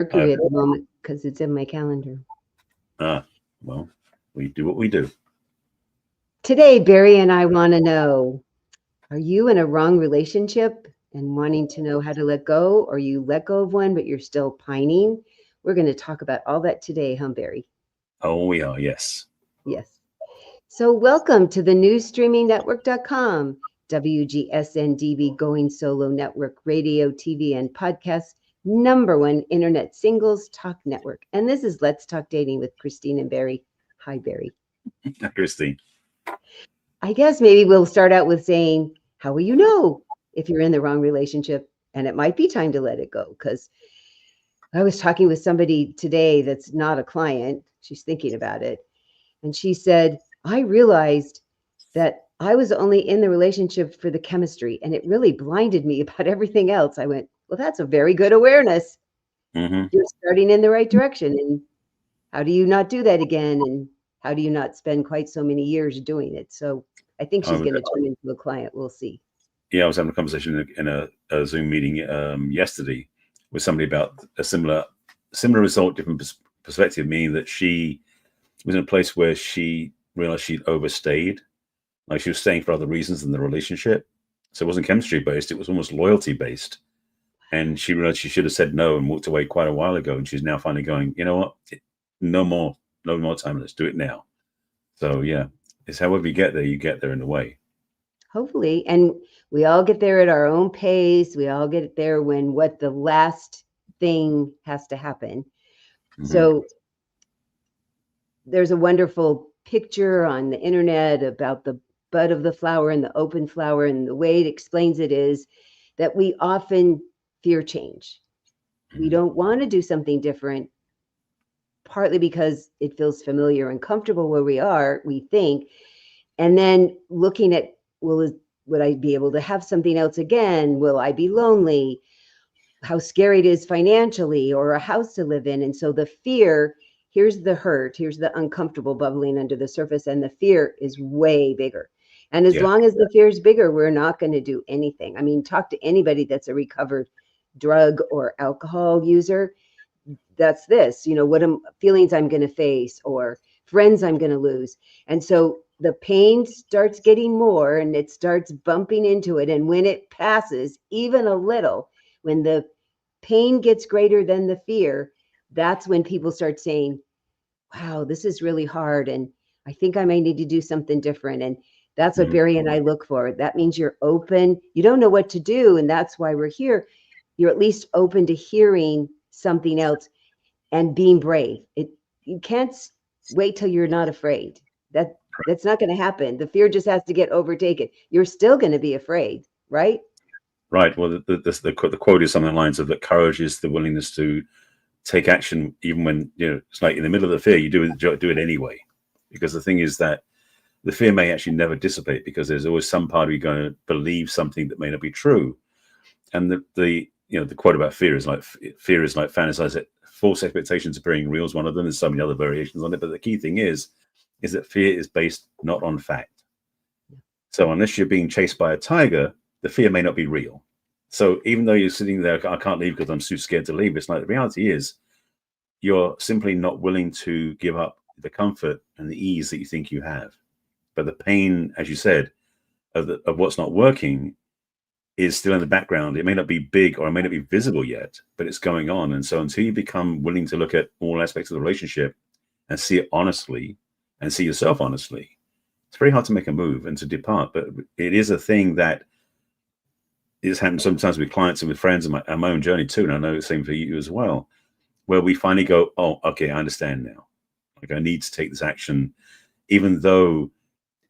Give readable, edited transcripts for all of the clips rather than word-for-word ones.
Mercury at the moment because it's in my calendar. Well, we do what we do. Today, Barry and I want to know, are you in a wrong relationship and wanting to know how to let go, or you let go of one, but you're still pining? We're going to talk about all that today, huh, Barry? Oh, we are, yes. Yes. So welcome to the newsstreamingnetwork.com, WGSN-DB Going Solo Network, radio, TV, and podcast, #1 internet singles talk network. And this is Let's Talk Dating with Christine and Barry. Hi, Barry. Christine. I guess maybe we'll start out with saying, how will you know if you're in the wrong relationship? And it might be time to let it go, because I was talking with somebody today that's not a client. She's thinking about it. And she said, I realized that I was only in the relationship for the chemistry, and it really blinded me about everything else. I went, well, that's a very good awareness. Mm-hmm. You're starting in the right direction. And how do you not do that again? And how do you not spend quite so many years doing it? So I think she's going to turn into a client. We'll see. Yeah, I was having a conversation in a Zoom meeting yesterday with somebody about a similar result, different perspective, meaning that she was in a place where she realized she'd overstayed. Like she was staying for other reasons than the relationship. So it wasn't chemistry based, it was almost loyalty based. And she realized she should have said no and walked away quite a while ago. And she's now finally going, you know what? No more time. Let's do it now. So yeah, it's however you get there in a way. Hopefully. And we all get there at our own pace. We all get there when what the last thing has to happen. Mm-hmm. So there's a wonderful picture on the internet about the bud of the flower and the open flower. And the way it explains it is that we often fear change. Mm-hmm. We don't want to do something different, partly because it feels familiar and comfortable where we are, we think. And then looking at, would I be able to have something else again? Will I be lonely? How scary it is financially, or a house to live in. And so the fear, here's the hurt, here's the uncomfortable bubbling under the surface, and the fear is way bigger. And as long as the fear is bigger, we're not going to do anything. I mean, talk to anybody that's a recovered drug or alcohol user. That's this, what feelings I'm going to face, or friends I'm going to lose. And so the pain starts getting more, and it starts bumping into it. And when it passes even a little, when the pain gets greater than the fear, that's when people start saying, wow, this is really hard. And I think I may need to do something different. And that's what Barry and I look for. That means you're open. You don't know what to do. And that's why we're here. You're at least open to hearing something else and being brave. You can't wait till you're not afraid. That's not going to happen. The fear just has to get overtaken. You're still going to be afraid, right? Right. Well, the quote is something along the lines of that courage is the willingness to take action, even when it's like in the middle of the fear, you do it anyway. Because the thing is that the fear may actually never dissipate, because there's always some part of you going to believe something that may not be true. And the quote about fear is like fantasize it. False expectations appearing real is one of them. There's so many other variations on it, but the key thing is that fear is based not on fact. So unless you're being chased by a tiger, the fear may not be real. So even though you're sitting there, I can't leave because I'm too scared to leave, it's like the reality is you're simply not willing to give up the comfort and the ease that you think you have. But the pain, as you said, of what's not working is still in the background. It may not be big or it may not be visible yet, but it's going on. And so until you become willing to look at all aspects of the relationship and see it honestly and see yourself honestly, it's very hard to make a move and to depart. But it is a thing that is happening sometimes with clients and with friends, and my own journey too. And I know it's the same for you as well, where we finally go, oh, okay, I understand now. Like I need to take this action, even though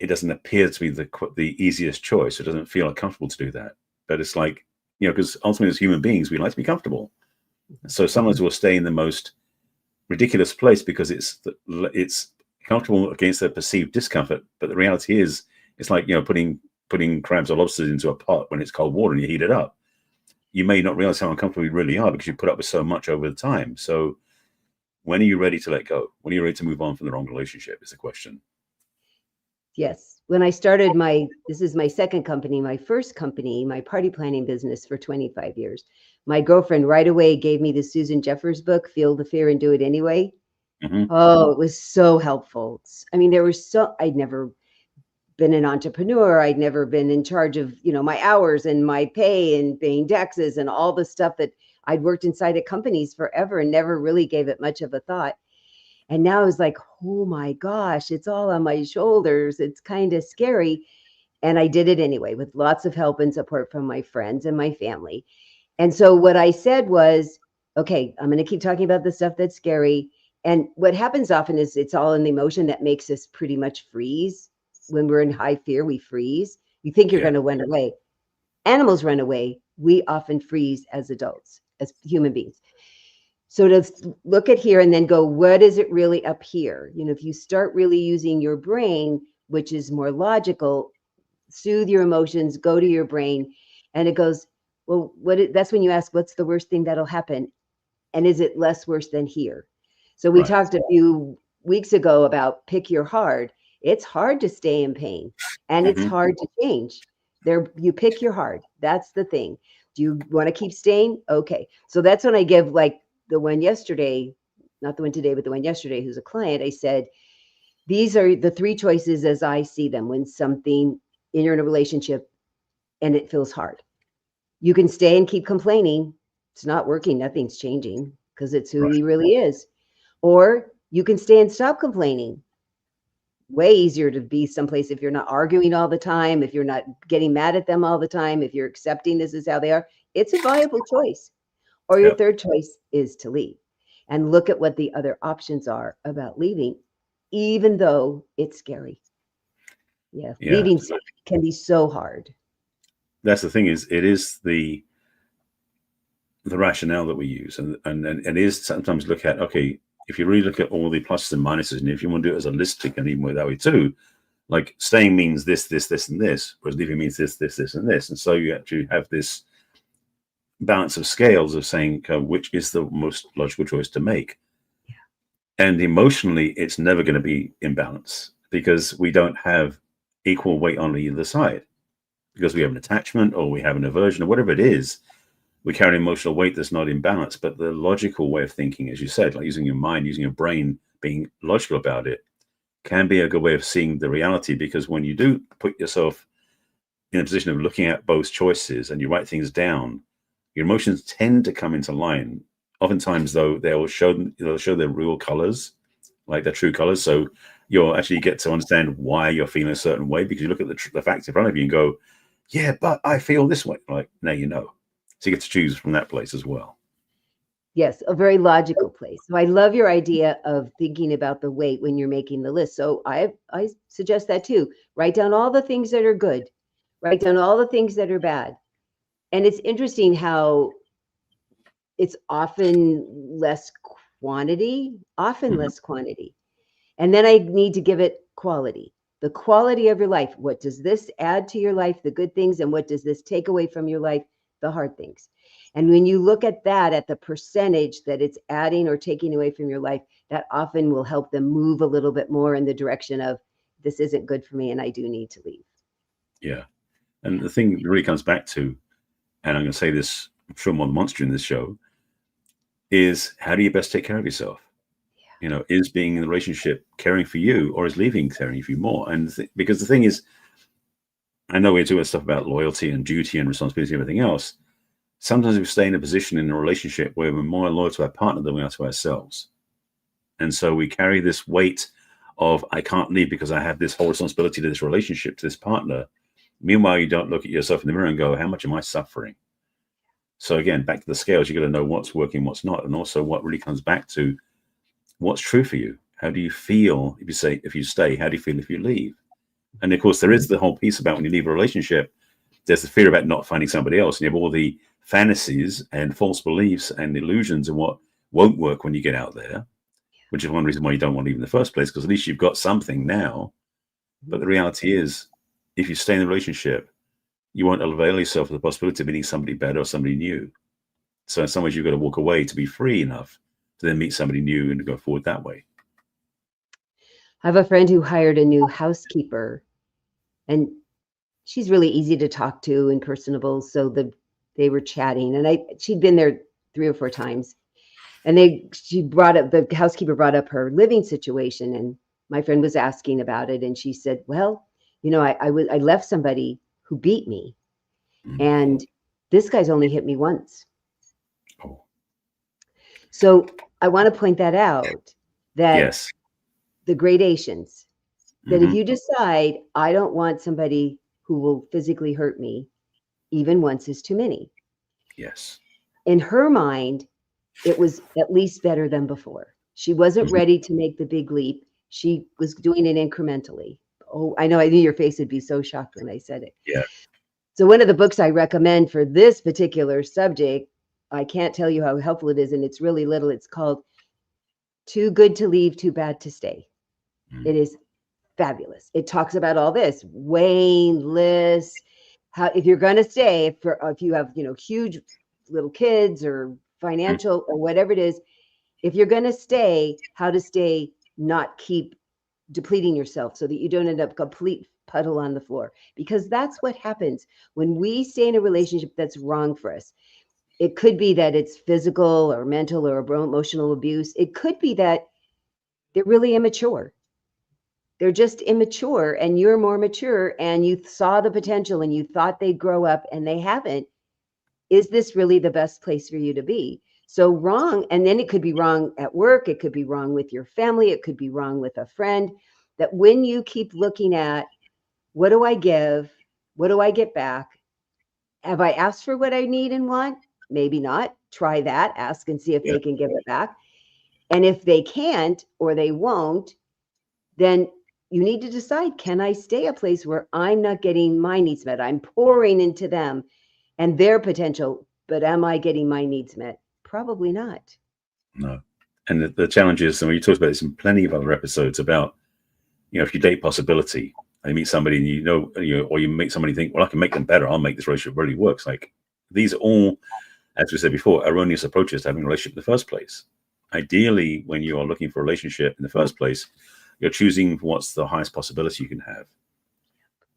it doesn't appear to be the easiest choice. It doesn't feel uncomfortable to do that. But it's like, because ultimately as human beings, we like to be comfortable. So sometimes we'll stay in the most ridiculous place because it's comfortable against the perceived discomfort. But the reality is, it's like, putting crabs or lobsters into a pot when it's cold water and you heat it up. You may not realize how uncomfortable you really are because you put up with so much over the time. So when are you ready to let go? When are you ready to move on from the wrong relationship is the question. Yes. When I started this is my second company, my first company, my party planning business for 25 years. My girlfriend right away gave me the Susan Jeffers book, Feel the Fear and Do It Anyway. Mm-hmm. Oh, it was so helpful. I mean, I'd never been an entrepreneur. I'd never been in charge of, my hours and my pay and paying taxes and all the stuff that I'd worked inside of companies forever and never really gave it much of a thought. And now it's like, oh my gosh, it's all on my shoulders. It's kind of scary. And I did it anyway with lots of help and support from my friends and my family. And so what I said was, okay, I'm going to keep talking about the stuff that's scary. And what happens often is it's all in the emotion that makes us pretty much freeze. When we're in high fear, we freeze. You think you're going to run away. Animals run away. We often freeze as adults, as human beings. So to look at here and then go, what is it really up here? If you start really using your brain, which is more logical, soothe your emotions, go to your brain, and it goes, well, that's when you ask, what's the worst thing that'll happen? And is it less worse than here? So we talked a few weeks ago about pick your hard. It's hard to stay in pain, and it's hard to change. You pick your hard. That's the thing. Do you want to keep staying? Okay. So that's when I give, like the one yesterday, not the one today, but the one yesterday, who's a client, I said, these are the three choices as I see them when you're in a relationship and it feels hard. You can stay and keep complaining. It's not working. Nothing's changing because it's who he really is. Or you can stay and stop complaining. Way easier to be someplace if you're not arguing all the time, if you're not getting mad at them all the time, if you're accepting this is how they are. It's a viable choice. Or your third choice is to leave and look at what the other options are about leaving, even though it's scary. Leaving can be so hard. That's the thing, is it is the rationale that we use, and it is sometimes look at, okay, if you really look at all the pluses and minuses, and if you want to do it as a holistic and even that way too, like staying means this, and this, whereas leaving means this, and this, and so you actually have this balance of scales of saying which is the most logical choice to make. And emotionally, it's never going to be in balance because we don't have equal weight on either side, because we have an attachment or we have an aversion or whatever it is. We carry an emotional weight that's not in balance. But the logical way of thinking, as you said, like using your mind, using your brain, being logical about it, can be a good way of seeing the reality. Because when you do put yourself in a position of looking at both choices and you write things down, your emotions tend to come into line. Oftentimes, though, they'll show their real colors, like their true colors. So you'll actually get to understand why you're feeling a certain way, because you look at the facts in front of you and go, yeah, but I feel this way. Like, now you know. So you get to choose from that place as well. Yes, a very logical place. So I love your idea of thinking about the weight when you're making the list. So I suggest that too. Write down all the things that are good. Write down all the things that are bad. And it's interesting how it's often less quantity, less quantity. And then I need to give it quality. The quality of your life. What does this add to your life, the good things, and what does this take away from your life, the hard things? And when you look at that, at the percentage that it's adding or taking away from your life, that often will help them move a little bit more in the direction of, this isn't good for me and I do need to leave. Yeah. And the thing that really comes back to, and I'm going to say this, I'm sure more than once during this show, is how do you best take care of yourself? Is being in the relationship caring for you, or is leaving caring for you more? And because the thing is, I know we're doing stuff about loyalty and duty and responsibility and everything else. Sometimes we stay in a position in a relationship where we're more loyal to our partner than we are to ourselves. And so we carry this weight of, I can't leave because I have this whole responsibility to this relationship, to this partner. Meanwhile, you don't look at yourself in the mirror and go, how much am I suffering? So again, back to the scales, you got to know what's working, what's not. And also what really comes back to what's true for you. How do you feel if you stay? How do you feel if you leave? And of course, there is the whole piece about when you leave a relationship, there's the fear about not finding somebody else. And you have all the fantasies and false beliefs and illusions and what won't work when you get out there, which is one reason why you don't want to leave in the first place, because at least you've got something now. But the reality is, if you stay in the relationship, you won't avail yourself of the possibility of meeting somebody better or somebody new. So in some ways, you've got to walk away to be free enough to then meet somebody new and to go forward that way. I have a friend who hired a new housekeeper, and she's really easy to talk to and personable. So the they were chatting, and she'd been there 3 or 4 times. And the housekeeper brought up her living situation, and my friend was asking about it, and she said, well, I left somebody who beat me, and this guy's only hit me once. Oh. So I want to point that out, that Yes. the gradations, that if you decide, I don't want somebody who will physically hurt me, even once is too many. Yes. In her mind, it was at least better than before. She wasn't ready to make the big leap. She was doing it incrementally. Oh, I know. I knew your face would be so shocked when I said it. Yeah. So one of the books I recommend for this particular subject, I can't tell you how helpful it is, and it's really little. It's called Too Good to Leave, Too Bad to Stay. It is fabulous. It talks about all this, weighing lists, how if you're going to stay, if you have huge little kids or financial or whatever it is, if you're going to stay, how to stay, not keep depleting yourself so that you don't end up complete puddle on the floor, because that's what happens when we stay in a relationship that's wrong for us. It could be that it's physical or mental or emotional abuse. It could be that they're really immature. They're just immature, and you're more mature, and you saw the potential and you thought they'd grow up and they haven't. Is this really the best place for you to be? So wrong. And then it could be wrong at work. It could be wrong with your family. It could be wrong with a friend. That when you keep looking at, what do I give? What do I get back? Have I asked for what I need and want? Maybe not. Try that. Ask and see if they can give it back. And if they can't or they won't, then you need to decide, can I stay a place where I'm not getting my needs met? I'm pouring into them and their potential, but am I getting my needs met? Probably not. No. And the challenge is, and we talked about this in plenty of other episodes about, if you date possibility, and you meet somebody and or you make somebody think, well, I can make them better. I'll make this relationship really works. Like, these are all, as we said before, erroneous approaches to having a relationship in the first place. Ideally, when you are looking for a relationship in the first place, you're choosing what's the highest possibility you can have.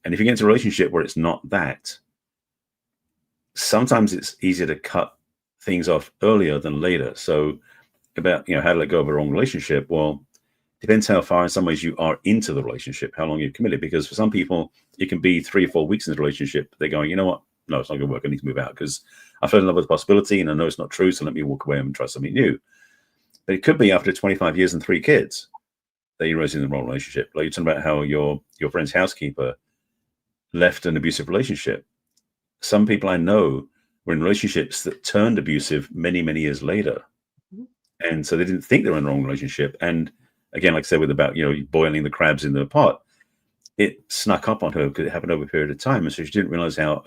And if you get into a relationship where it's not that, sometimes it's easier to cut things off earlier than later. So about, how to let go of a wrong relationship. Well, depends how far in some ways you are into the relationship, how long you've committed. Because for some people, it can be 3 or 4 weeks in the relationship. They're going, you know what? No, it's not going to work. I need to move out because I fell in love with the possibility and I know it's not true. So let me walk away and try something new. But it could be after 25 years and 3 kids that you're in the wrong relationship. Like you're talking about how your friend's housekeeper left an abusive relationship. Some people I know were in relationships that turned abusive many, many years later. And so they didn't think they were in the wrong relationship. And again, like I said, about, boiling the crabs in the pot, it snuck up on her because it happened over a period of time. And so she didn't realize how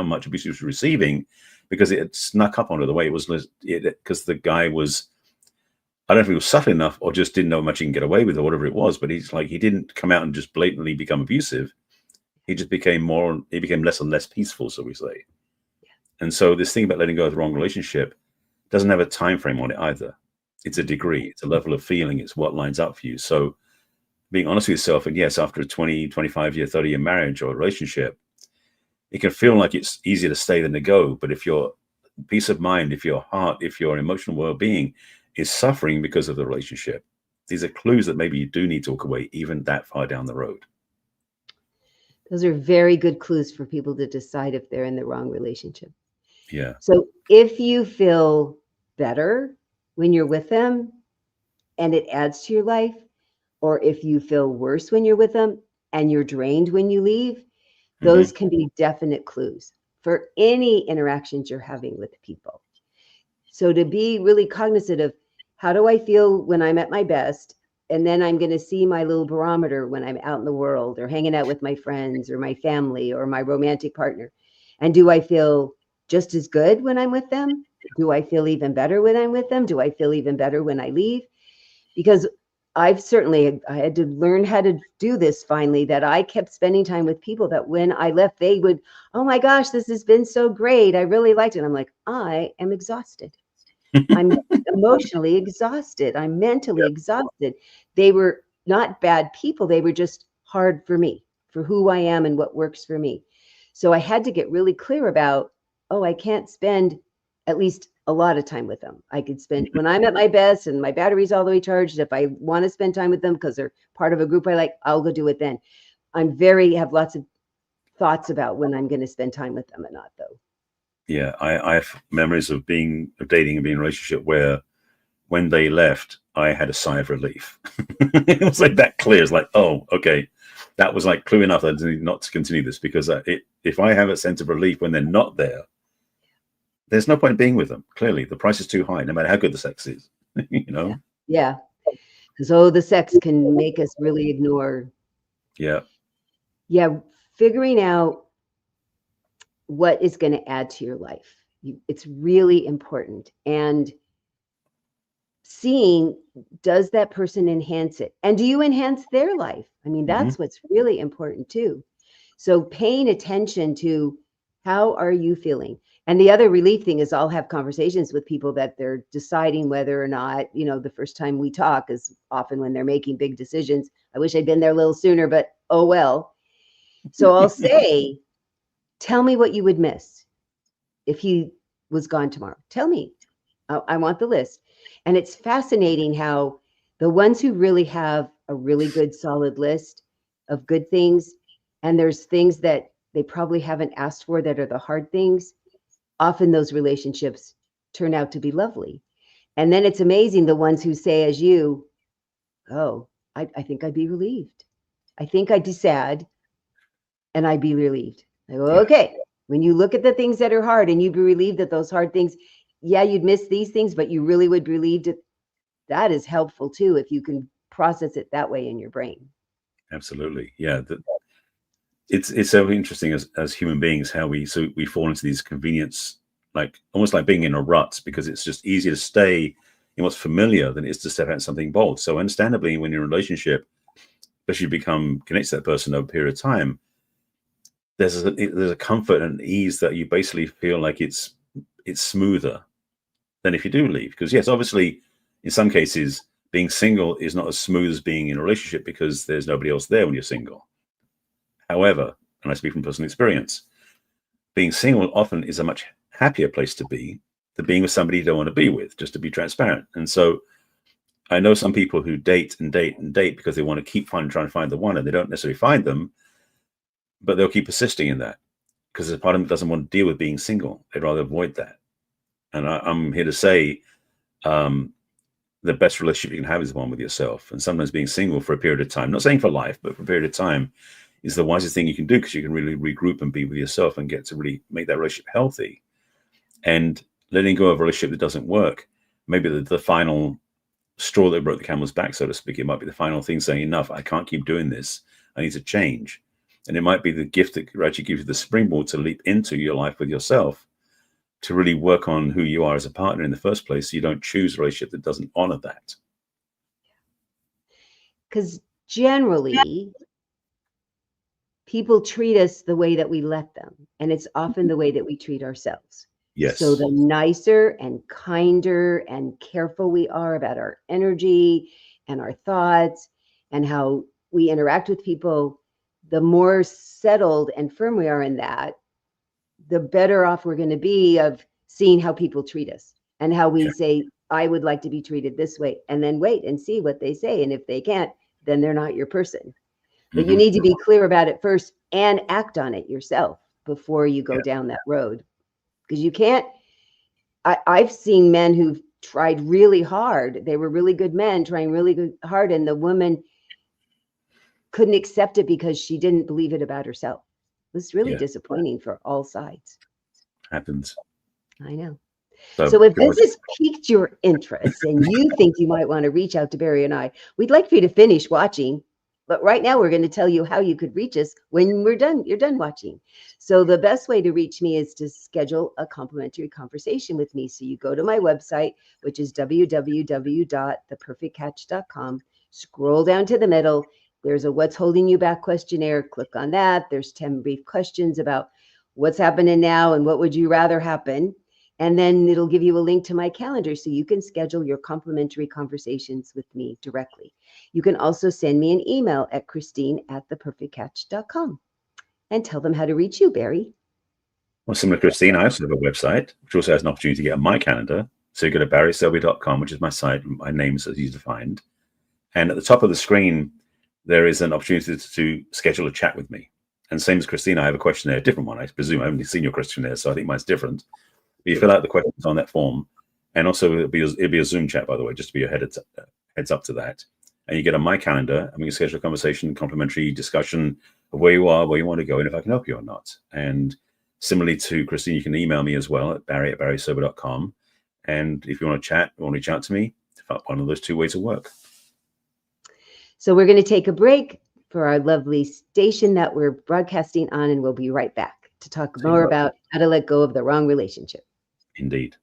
much abuse she was receiving, because it had snuck up on her the way it was, because the guy was, I don't know if he was subtle enough or just didn't know how much he can get away with or whatever it was, but he didn't come out and just blatantly become abusive. He just became less and less peaceful, so we say. And so this thing about letting go of the wrong relationship doesn't have a time frame on it either. It's a degree, it's a level of feeling, it's what lines up for you. So being honest with yourself, and yes, after a 20, 25 year, 30 year marriage or relationship, it can feel like it's easier to stay than to go. But if your peace of mind, if your heart, if your emotional well-being is suffering because of the relationship, these are clues that maybe you do need to walk away even that far down the road. Those are very good clues for people to decide if they're in the wrong relationship. Yeah. So if you feel better when you're with them and it adds to your life, or if you feel worse when you're with them and you're drained when you leave, those can be definite clues for any interactions you're having with people. So to be really cognizant of, how do I feel when I'm at my best? And then I'm going to see my little barometer when I'm out in the world or hanging out with my friends or my family or my romantic partner. And do I feel just as good when I'm with them? Do I feel even better when I'm with them? Do I feel even better when I leave? Because I had to learn how to do this finally, that I kept spending time with people that when I left, they would, oh my gosh, this has been so great. I really liked it. I'm like, I am exhausted. I'm emotionally exhausted. I'm mentally exhausted. They were not bad people. They were just hard for me, for who I am and what works for me. So I had to get really clear about, oh, I can't spend at least a lot of time with them. I could spend when I'm at my best and my battery's all the way charged. If I want to spend time with them because they're part of a group I like, I'll go do it then. Have lots of thoughts about when I'm going to spend time with them and not, though. Yeah, I have memories of dating and being in a relationship where when they left, I had a sigh of relief. It was like that clear. It's like, oh, okay. That was like clue enough that I need not to continue this, because if I have a sense of relief when they're not there, there's no point in being with them. Clearly, the price is too high, no matter how good the sex is. You know? Yeah. Because, the sex can make us really ignore. Yeah. Yeah. Figuring out what is going to add to your life. It's really important. And seeing, does that person enhance it? And do you enhance their life? I mean, that's what's really important too. So paying attention to, how are you feeling? And the other relief thing is I'll have conversations with people that they're deciding whether or not, the first time we talk is often when they're making big decisions. I wish I'd been there a little sooner, but oh well. So I'll say, tell me what you would miss if he was gone tomorrow. Tell me. I want the list. And it's fascinating how the ones who really have a really good solid list of good things, and there's things that they probably haven't asked for that are the hard things, often those relationships turn out to be lovely. And then it's amazing the ones who say, as you, oh, I think I'd be relieved. I think I'd be sad and I'd be relieved. I go, okay. When you look at the things that are hard and you'd be relieved that those hard things, yeah, you'd miss these things, but you really would be relieved. That is helpful too, if you can process it that way in your brain. Absolutely. Yeah. It's so interesting as human beings, how we fall into these convenience, like almost like being in a rut, because it's just easier to stay in what's familiar than it is to step out something bold. So understandably, when you're in a relationship, especially you become connected to that person over a period of time, there's a comfort and ease that you basically feel like it's smoother than if you do leave. Because yes, obviously, in some cases, being single is not as smooth as being in a relationship because there's nobody else there when you're single. However, and I speak from personal experience, being single often is a much happier place to be than being with somebody you don't want to be with, just to be transparent. And so I know some people who date and date and date because they want to keep trying to find the one, and they don't necessarily find them, but they'll keep persisting in that because a part of them doesn't want to deal with being single. They'd rather avoid that. And I'm here to say the best relationship you can have is the one with yourself. And sometimes being single for a period of time, not saying for life, but for a period of time, is the wisest thing you can do, because you can really regroup and be with yourself and get to really make that relationship healthy. And letting go of a relationship that doesn't work, maybe the final straw that broke the camel's back, so to speak. It might be the final thing saying, enough, I can't keep doing this. I need to change. And it might be the gift that actually gives you the springboard to leap into your life with yourself, to really work on who you are as a partner in the first place, so you don't choose a relationship that doesn't honor that. Because generally, people treat us the way that we let them, and it's often the way that we treat ourselves. Yes. So the nicer and kinder and careful we are about our energy and our thoughts and how we interact with people, the more settled and firm we are in that, the better off we're going to be of seeing how people treat us and how we say, I would like to be treated this way, and then wait and see what they say. And if they can't, then they're not your person. But you need to be clear about it first and act on it yourself before you go down that road. Because you can't, I've seen men who've tried really hard. They were really good men trying really hard, and the woman couldn't accept it because she didn't believe it about herself. It was really disappointing for all sides. Happens. I know. So if this has piqued your interest and you think you might want to reach out to Barry and I, we'd like for you to finish watching. But right now we're going to tell you how you could reach us when we're done. You're done watching. So the best way to reach me is to schedule a complimentary conversation with me. So you go to my website, which is www.theperfectcatch.com. Scroll down to the middle. There's a What's Holding You Back questionnaire. Click on that. There's 10 brief questions about what's happening now and what would you rather happen. And then it'll give you a link to my calendar so you can schedule your complimentary conversations with me directly. You can also send me an email at Christine@theperfectcatch.com and tell them how to reach you, Barry. Well, similar to Christine, I also have a website, which also has an opportunity to get on my calendar. So you go to barryselby.com, which is my site. My name is easy to find. And at the top of the screen, there is an opportunity to schedule a chat with me. And same as Christine, I have a questionnaire, a different one. I presume I haven't seen your questionnaire, so I think mine's different. But you fill out the questions on that form. And also it'll be a Zoom chat, by the way, just to be a heads up to that. And you get on my calendar, and we can schedule a conversation, complimentary discussion of where you are, where you want to go, and if I can help you or not. And similarly to Christine, you can email me as well at barry@barrysober.com. And if you want to chat or reach out to me, one of those two ways will work. So we're going to take a break for our lovely station that we're broadcasting on, and we'll be right back to talk more about how to let go of the wrong relationship. Indeed.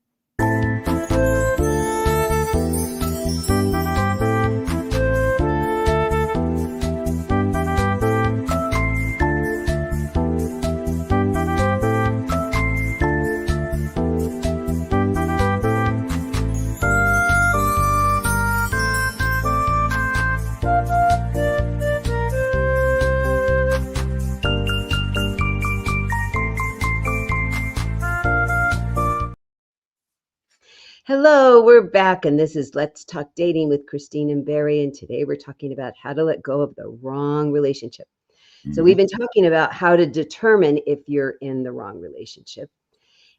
Hello, we're back, and this is Let's Talk Dating with Christine and Barry, and today we're talking about how to let go of the wrong relationship. So we've been talking about how to determine if you're in the wrong relationship,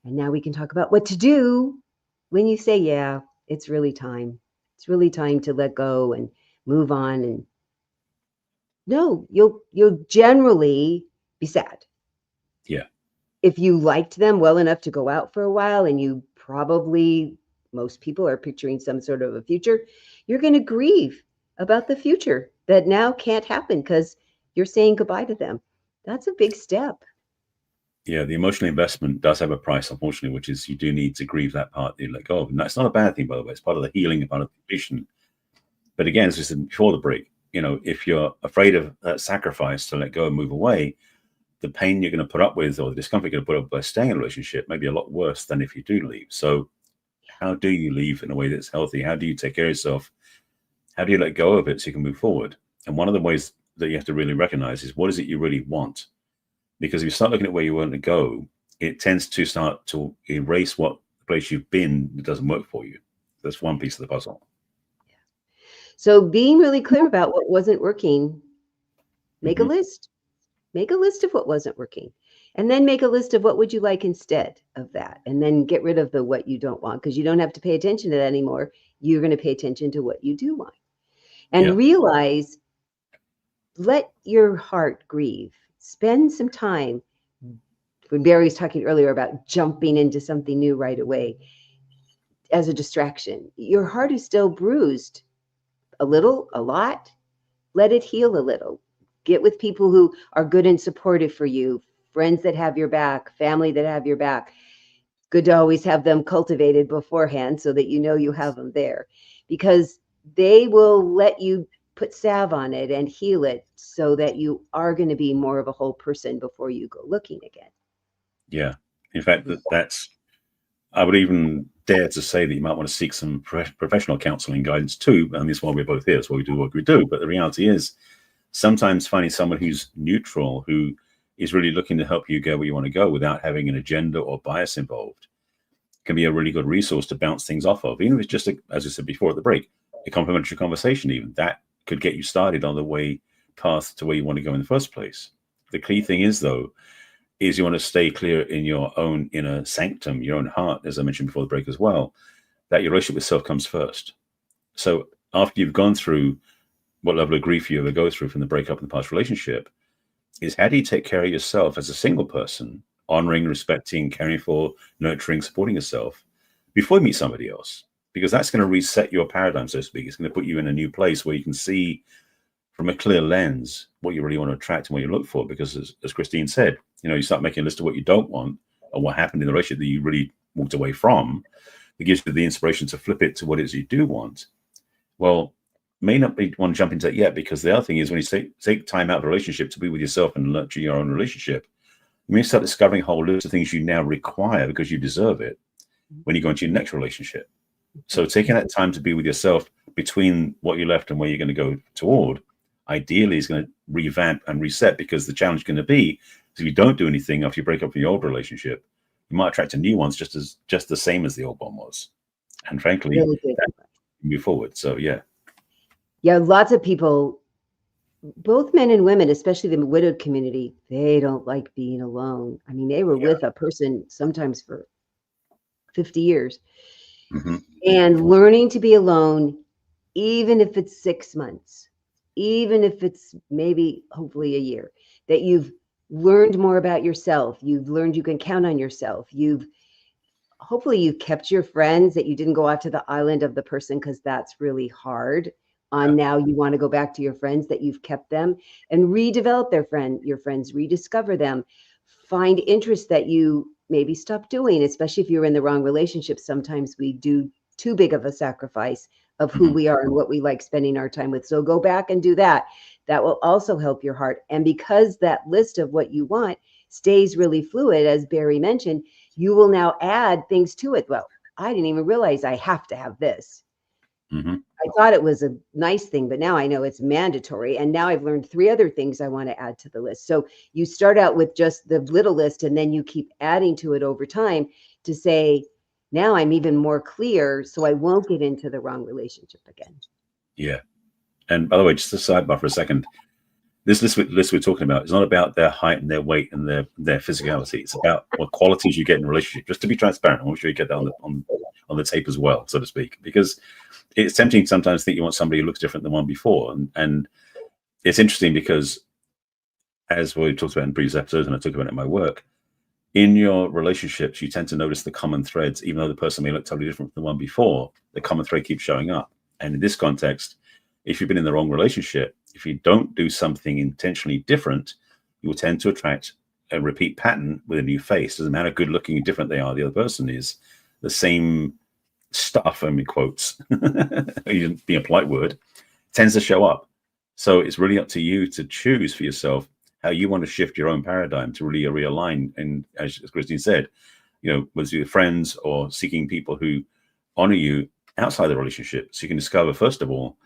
and now we can talk about what to do when you say, yeah, it's really time. It's really time to let go and move on. And no, you'll generally be sad. Yeah. If you liked them well enough to go out for a while, and you probably, most people are picturing some sort of a future, you're going to grieve about the future that now can't happen because you're saying goodbye to them. That's a big step. Yeah, the emotional investment does have a price, unfortunately, which is you do need to grieve that part that you let go of. And that's not a bad thing, by the way. It's part of the healing, part of the completion. But again, as I said before the break, if you're afraid of that sacrifice to let go and move away, the pain you're going to put up with or the discomfort you're going to put up by staying in a relationship may be a lot worse than if you do leave. So how do you leave in a way that's healthy? How do you take care of yourself? How do you let go of it so you can move forward? And one of the ways that you have to really recognize is, what is it you really want? Because if you start looking at where you want to go, it tends to start to erase what place you've been that doesn't work for you. That's one piece of the puzzle. Yeah. So being really clear about what wasn't working, make a list. Make a list of what wasn't working, and then make a list of what would you like instead of that, and then get rid of the what you don't want, because you don't have to pay attention to that anymore. You're going to pay attention to what you do want, and realize, let your heart grieve. Spend some time. When Barry was talking earlier about jumping into something new right away as a distraction, your heart is still bruised. A little, a lot. Let it heal a little. Get with people who are good and supportive for you, friends that have your back, family that have your back. Good to always have them cultivated beforehand so that you have them there, because they will let you put salve on it and heal it so that you are going to be more of a whole person before you go looking again. Yeah. In fact, I would even dare to say that you might want to seek some professional counseling guidance too. And this is why we're both here. It's why we do what we do. But the reality is, sometimes finding someone who's neutral, who is really looking to help you go where you want to go without having an agenda or bias involved, can be a really good resource to bounce things off of. Even if it's just, as I said before at the break, a complimentary conversation, even that could get you started on the path to where you want to go in the first place. The key thing is, though, is you want to stay clear in your own inner sanctum, your own heart, as I mentioned before the break as well, that your relationship with self comes first. So after you've gone through what level of grief you ever go through from the breakup in the past relationship, is how do you take care of yourself as a single person, honoring, respecting, caring for, nurturing, supporting yourself before you meet somebody else? Because that's going to reset your paradigm, so to speak. It's going to put you in a new place where you can see from a clear lens what you really want to attract and what you look for. Because as Christine said, you start making a list of what you don't want or what happened in the relationship that you really walked away from. It gives you the inspiration to flip it to what it is you do want. Well, may not be want to jump into it yet, because the other thing is, when you take time out of a relationship to be with yourself and nurture your own relationship, you may start discovering a whole list of things you now require because you deserve it when you go into your next relationship. So taking that time to be with yourself between what you left and where you're going to go toward, ideally is going to revamp and reset, because the challenge is going to be If you don't do anything after you break up from your old relationship, you might attract a new one's just the same as the old one was. And frankly, Really good. that move forward. So yeah. Yeah, lots of people, both men and women, especially the widowed community, they don't like being alone. I mean, they were with a person sometimes for 50 years. Mm-hmm. And learning to be alone, even if it's 6 months, even if it's maybe hopefully a year, that you've learned more about yourself. You've learned you can count on yourself. Hopefully you've kept your friends, that you didn't go out to the island of the person, because that's really hard. Now you want to go back to your friends, that you've kept them and redevelop your friends, rediscover them, find interests that you maybe stop doing, especially if you're in the wrong relationship. Sometimes we do too big of a sacrifice of who we are and what we like spending our time with. So go back and do that. That will also help your heart. And because that list of what you want stays really fluid, as Barry mentioned, you will now add things to it. Well, I didn't even realize I have to have this. Mm-hmm. I thought it was a nice thing, but now I know it's mandatory. And now I've learned 3 other things I want to add to the list. So you start out with just the little list, and then you keep adding to it over time to say, now I'm even more clear, so I won't get into the wrong relationship again. Yeah. And by the way, just a sidebar for a second, this list we're talking about is not about their height and their weight and their physicality. It's about what qualities you get in a relationship. Just to be transparent, I want you to get that on the tape as well, so to speak, because it's tempting sometimes to think you want somebody who looks different than one before. And it's interesting because, as we talked about in previous episodes, and I talk about it in my work, in your relationships, you tend to notice the common threads. Even though the person may look totally different from the one before, the common thread keeps showing up. And in this context, if you've been in the wrong relationship, if you don't do something intentionally different, you will tend to attract a repeat pattern with a new face. Doesn't matter how good looking and different they are, the other person is. The same stuff, I mean, quotes, being a polite word, tends to show up. So it's really up to you to choose for yourself how you want to shift your own paradigm to really realign. And as Christine said, whether you're friends or seeking people who honor you outside the relationship, so you can discover, first of all,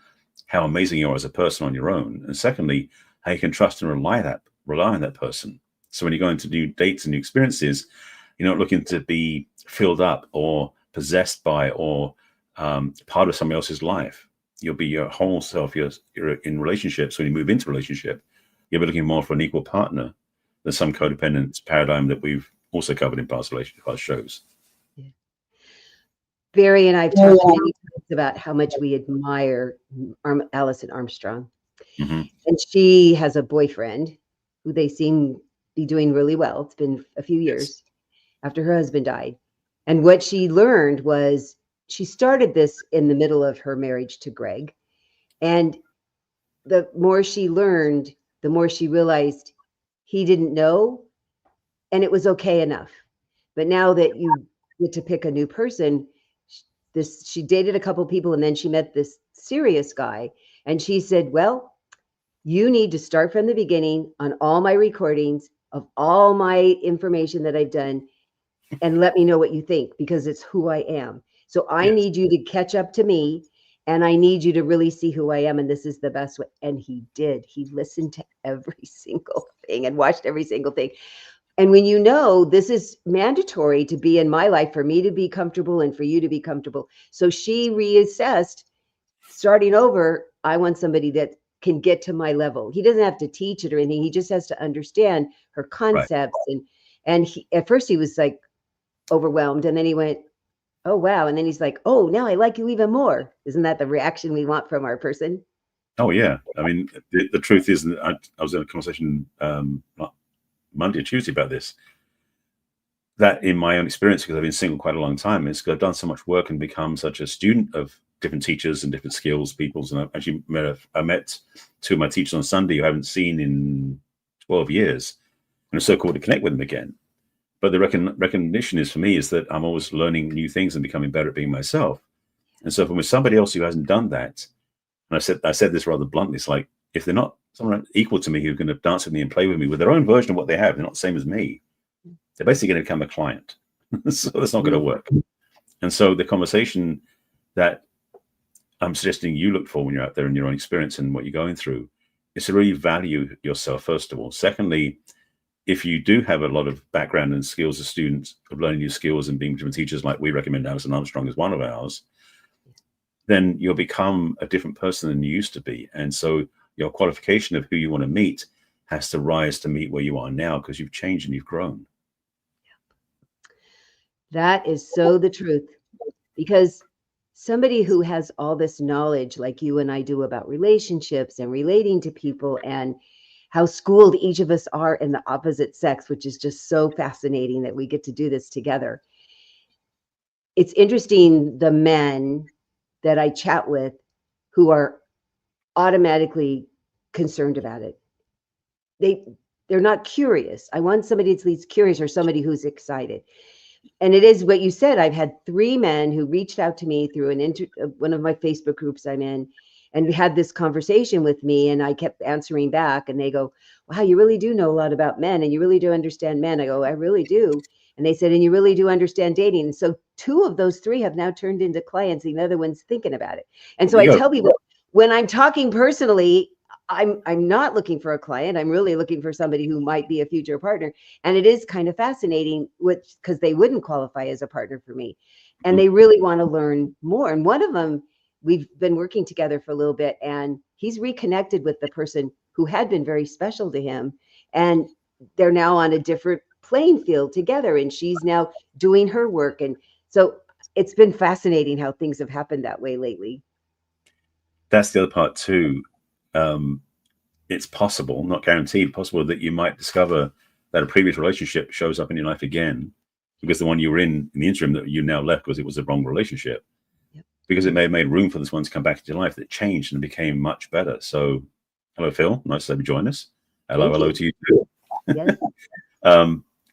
how amazing you are as a person on your own, and secondly, how you can trust and rely on that person. So when you go into new dates and new experiences, you're not looking to be filled up or possessed by or part of somebody else's life. You'll be your whole self. You're in relationships. When you move into a relationship, you'll be looking more for an equal partner than some codependent paradigm that we've also covered in past shows. Yeah. Barry and I've talked many times about how much we admire Alison Armstrong. Mm-hmm. And she has a boyfriend who they seem to be doing really well. It's been a few years after her husband died. And what she learned was, she started this in the middle of her marriage to Greg. And the more she learned, the more she realized he didn't know, and it was okay enough. But now that you get to pick a new person, she dated a couple people, and then she met this serious guy. And she said, well, you need to start from the beginning on all my recordings of all my information that I've done, and let me know what you think, because it's who I am. So I need you to catch up to me, and I need you to really see who I am. And this is the best way. And he did. He listened to every single thing and watched every single thing. And when this is mandatory to be in my life for me to be comfortable and for you to be comfortable. So she reassessed, starting over, I want somebody that can get to my level. He doesn't have to teach it or anything. He just has to understand her concepts. Right. And he, at first he was like overwhelmed, and then he went, oh, wow. And then he's like, oh, now I like you even more. Isn't that the reaction we want from our person? Oh, yeah. I mean, the truth is, I was in a conversation Monday or Tuesday about this, that in my own experience, because I've been single quite a long time, is because I've done so much work and become such a student of different teachers and different skills, peoples. And I actually met 2 of my teachers on Sunday who I haven't seen in 12 years. And it's so cool to connect with them again. But the recognition is, for me, is that I'm always learning new things and becoming better at being myself. And so if I'm with somebody else who hasn't done that, and I said this rather bluntly, it's like, if they're not someone equal to me who's going to dance with me and play with me with their own version of what they have, they're not the same as me, they're basically going to become a client. So that's not going to work. And so the conversation that I'm suggesting you look for when you're out there in your own experience and what you're going through is to really value yourself, first of all. Secondly, if you do have a lot of background and skills as students of learning new skills and being different teachers, like we recommend Alison Armstrong as one of ours, then you'll become a different person than you used to be. And so your qualification of who you want to meet has to rise to meet where you are now, because you've changed and you've grown. That is so the truth, because somebody who has all this knowledge like you and I do about relationships and relating to people and how schooled each of us are in the opposite sex, which is just so fascinating that we get to do this together. It's interesting, the men that I chat with who are automatically concerned about it. They're not curious. I want somebody that's at least curious, or somebody who's excited. And it is what you said. I've had 3 men who reached out to me through one of my Facebook groups I'm in, and we had this conversation with me, and I kept answering back, and they go, wow, you really do know a lot about men, and you really do understand men. I go, I really do. And they said, and you really do understand dating. And so 2 of those 3 have now turned into clients, and the other one's thinking about it. And so I tell people, when I'm talking personally, I'm not looking for a client. I'm really looking for somebody who might be a future partner. And it is kind of fascinating, because they wouldn't qualify as a partner for me, and they really want to learn more. And one of them, we've been working together for a little bit, and he's reconnected with the person who had been very special to him, and they're now on a different playing field together, and she's now doing her work. And so it's been fascinating how things have happened that way lately. That's the other part too. It's possible, not guaranteed, possible that you might discover that a previous relationship shows up in your life again, because the one you were in the interim that you now left because it was the wrong relationship. Yep. Because it may have made room for this one to come back into your life that changed and became much better. So, hello, Phil. Nice to have you join us. Hello to you too. Yes.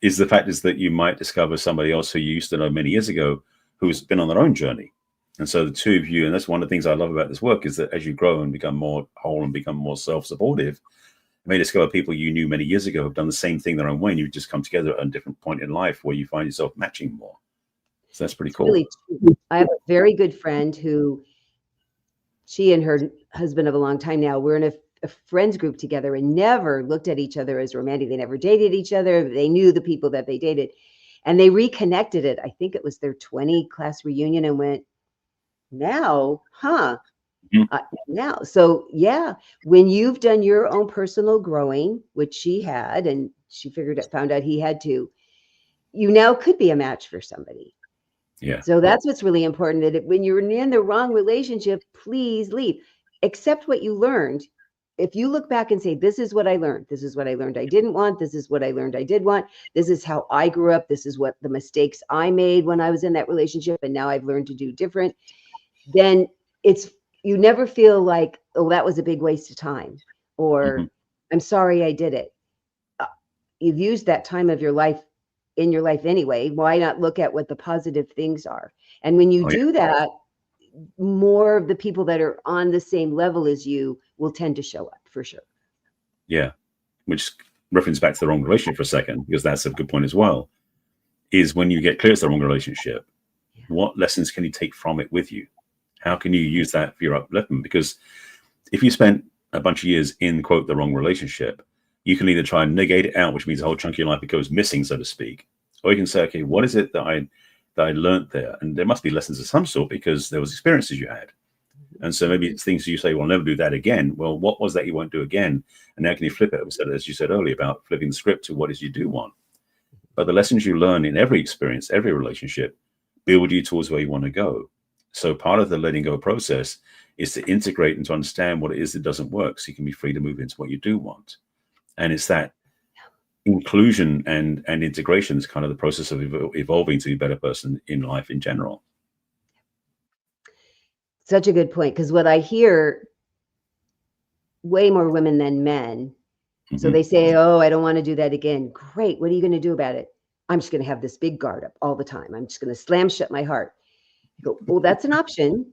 Is the fact is that you might discover somebody else who you used to know many years ago who's been on their own journey. And so the 2 of you, and that's one of the things I love about this work, is that as you grow and become more whole and become more self-supportive, you may discover people you knew many years ago have done the same thing their own way, and you've just come together at a different point in life where you find yourself matching more. So that's pretty cool. Really, I have a very good friend who, she and her husband of a long time now, we're in a friends group together and never looked at each other as romantic. They never dated each other. They knew the people that they dated, and they reconnected it. I think it was their 20 class reunion, and went, now, now. So yeah, when you've done your own personal growing, which she had, and she found out he had to, you now could be a match for somebody. Yeah. So that's what's really important, that when you're in the wrong relationship, please leave. Accept what you learned. If you look back and say, this is what I learned, this is what I learned I didn't want, this is what I learned I did want, this is how I grew up, this is what the mistakes I made when I was in that relationship, and now I've learned to do different, then you never feel like, oh, that was a big waste of time, or I'm sorry I did it. You've used that time of your life in your life anyway. Why not look at what the positive things are? And when you do that, more of the people that are on the same level as you will tend to show up, for sure. Yeah. Which reference back to the wrong relationship for a second, because that's a good point as well, is when you get clear it's the wrong relationship, what lessons can you take from it with you? How can you use that for your upliftment? Because if you spent a bunch of years in, quote, the wrong relationship, you can either try and negate it out, which means a whole chunk of your life it goes missing, so to speak. Or you can say, okay, what is it that I learned there? And there must be lessons of some sort, because there was experiences you had. And so maybe it's things you say, well, I'll never do that again. Well, what was that you won't do again? And now can you flip it? As you said earlier, about flipping the script to what is you do want. But the lessons you learn in every experience, every relationship, build you towards where you want to go. So part of the letting go process is to integrate and to understand what it is that doesn't work, so you can be free to move into what you do want. And it's that inclusion and integration is kind of the process of evolving to be a better person in life in general. Such a good point, because what I hear, way more women than men. So they say, oh, I don't want to do that again. Great. What are you going to do about it? I'm just going to have this big guard up all the time. I'm just going to slam shut my heart. I go, well, that's an option.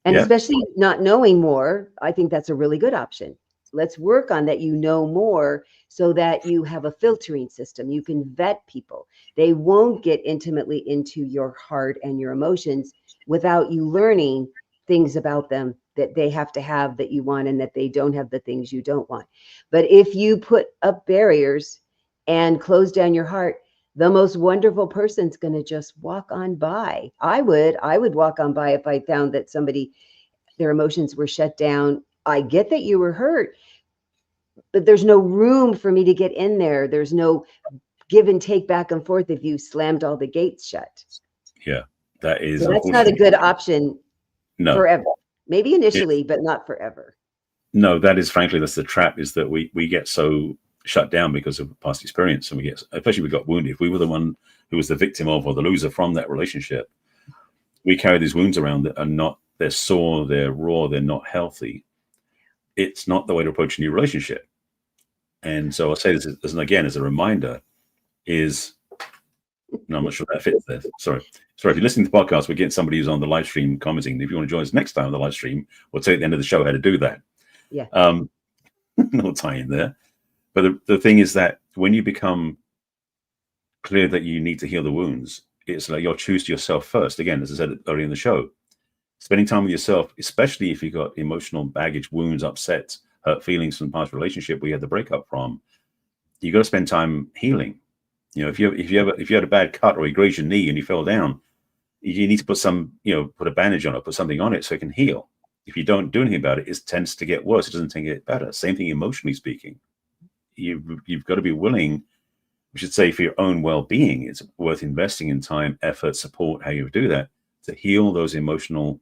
And especially not knowing more, I think that's a really good option. Let's work on that. You know more, so that you have a filtering system. You can vet people. They won't get intimately into your heart and your emotions without you learning things about them that they have to have that you want, and that they don't have the things you don't want. But if you put up barriers and close down your heart, the most wonderful person's going to just walk on by. I would walk on by if I found that somebody, their emotions were shut down. I get that you were hurt, but there's no room for me to get in there. There's no give and take back and forth if you slammed all the gates shut. Yeah, that is, so that's not a good option. No. Forever. Maybe initially, but not forever. No, that is, frankly, that's the trap, is that we get so shut down because of past experience, and we get, especially we got wounded. If we were the one who was the victim of or the loser from that relationship, we carry these wounds around that are not, they're sore, they're raw, they're not healthy. It's not the way to approach a new relationship. And so I'll say this as a reminder is, no, I'm not sure that fits there. Sorry. If you're listening to the podcast, we're getting somebody who's on the live stream commenting. If you want to join us next time on the live stream, we'll tell you at the end of the show how to do that. Yeah. No tie in there. But the thing is that when you become clear that you need to heal the wounds, it's like you'll choose yourself first. Again, as I said earlier in the show, spending time with yourself, especially if you've got emotional baggage, wounds, upsets, hurt feelings from past relationship where you had the breakup from, you got to spend time healing. You know, if you had a bad cut or you grazed your knee and you fell down, you need to put put a bandage on it, put something on it so it can heal. If you don't do anything about it, it tends to get worse. It doesn't tend to get better. Same thing emotionally speaking. You've got to be willing, we should say, for your own well-being, it's worth investing in time, effort, support, how you do that, to heal those emotional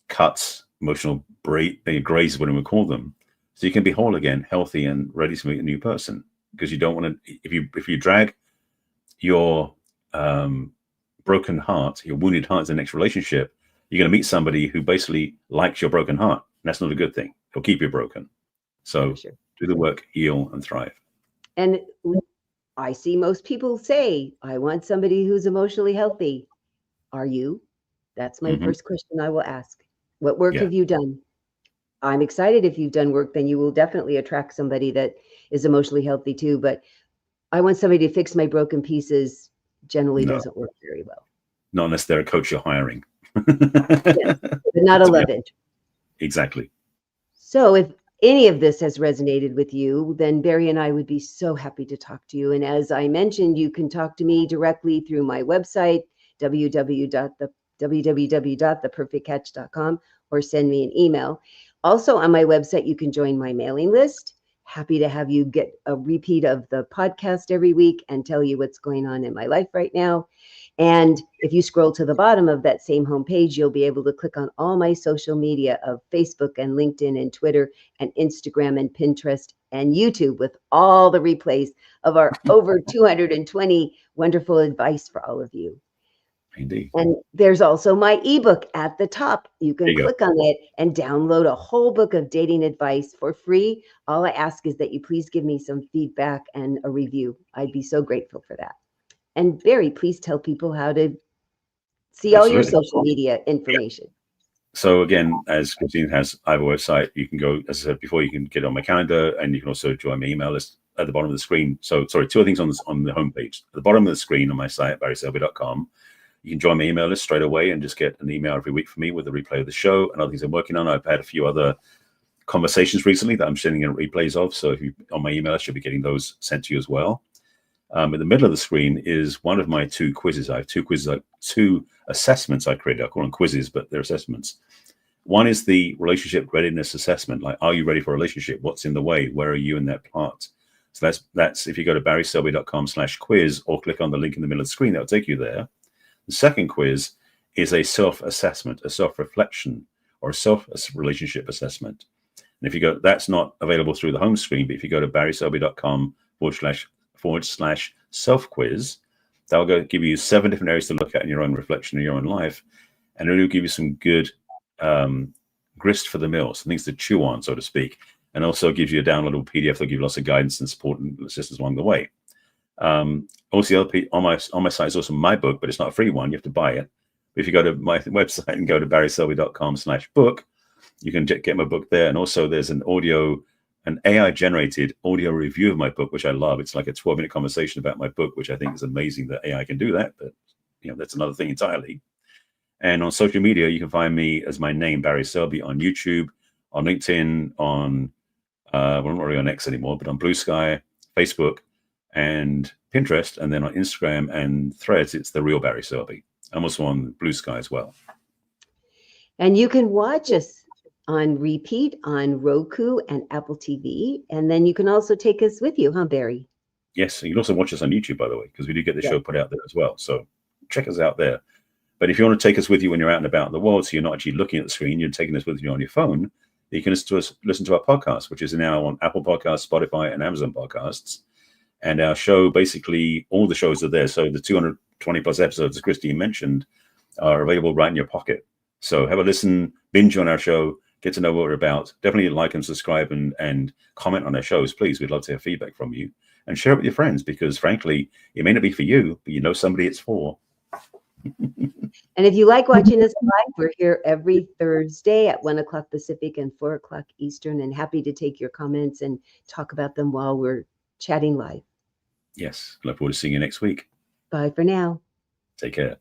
cuts, emotional grazes, whatever we call them, so you can be whole again, healthy and ready to meet a new person. Because you don't want to, if you drag your broken heart, your wounded heart to the next relationship, you're going to meet somebody who basically likes your broken heart. And that's not a good thing. He'll keep you broken. So do the work, heal, and thrive. And I see most people say, I want somebody who's emotionally healthy. Are you? That's my first question I will ask. What work have you done? I'm excited if you've done work, then you will definitely attract somebody that is emotionally healthy too. But I want somebody to fix my broken pieces generally doesn't work very well. Not unless they're a coach you're hiring. Yes, but not a love interest. Exactly. So if any of this has resonated with you, then Barry and I would be so happy to talk to you. And as I mentioned, you can talk to me directly through my website, www.theperfectcatch.com, or send me an email. Also on my website, you can join my mailing list. Happy to have you get a repeat of the podcast every week and tell you what's going on in my life right now. And if you scroll to the bottom of that same homepage, you'll be able to click on all my social media of Facebook and LinkedIn and Twitter and Instagram and Pinterest and YouTube with all the replays of our over 220 wonderful advice for all of you. Indeed. And there's also my ebook at the top. You can click on it and download a whole book of dating advice for free. All I ask is that you please give me some feedback and a review. I'd be so grateful for that. And Barry, please tell people how to see all your social media information. So again, as Christine has, I have a website. You can go, as I said before, you can get on my calendar, and you can also join my email list at the bottom of the screen. So, sorry, two other things on the homepage. At the bottom of the screen on my site, barryselby.com, you can join my email list straight away and just get an email every week from me with a replay of the show and other things I'm working on. I've had a few other conversations recently that I'm sending in replays of. So if you on my email list, you'll be getting those sent to you as well. In the middle of the screen is one of my two quizzes. I have two quizzes, two assessments I created. I call them quizzes, but they're assessments. One is the relationship readiness assessment. Like, are you ready for a relationship? What's in the way? Where are you in that part? So that's if you go to barryselby.com/quiz or click on the link in the middle of the screen, that'll take you there. The second quiz is a self-assessment, a self-reflection, or a self-relationship assessment. And if you go, that's not available through the home screen, but if you go to barryselby.com/self-quiz, that'll give you 7 different areas to look at in your own reflection in your own life. And it'll give you some good grist for the mill, some things to chew on, so to speak. And also gives you a downloadable PDF that'll give you lots of guidance and support and assistance along the way. Also, on my site is also my book, but it's not a free one. You have to buy it. If you go to my website and go to barryselby.com/book, you can get my book there. And also there's an AI-generated audio review of my book, which I love. It's like a 12-minute conversation about my book, which I think is amazing that AI can do that. But that's another thing entirely. And on social media, you can find me as my name, Barry Selby, on YouTube, on LinkedIn, on, well, I'm not really on X anymore, but on Blue Sky, Facebook, and Pinterest, and then on Instagram and Threads, it's The Real Barry Selby. I'm also on Blue Sky as well. And you can watch us on repeat on Roku and Apple TV. And then you can also take us with you, huh, Barry? Yes, you can also watch us on YouTube, by the way, because we do get the Yeah. show put out there as well. So check us out there. But if you want to take us with you when you're out and about in the world, so you're not actually looking at the screen, you're taking us with you on your phone, you can listen to our podcast, which is now on Apple Podcasts, Spotify, and Amazon Podcasts. And our show, basically, all the shows are there. So the 220 plus episodes, as Christine mentioned, are available right in your pocket. So have a listen, binge on our show, get to know what we're about. Definitely like and subscribe and comment on our shows, please. We'd love to hear feedback from you. And share it with your friends, because frankly, it may not be for you, but you know somebody it's for. And if you like watching us live, we're here every Thursday at 1 o'clock Pacific and 4 o'clock Eastern, and happy to take your comments and talk about them while we're chatting live. Yes. Look forward to seeing you next week. Bye for now. Take care.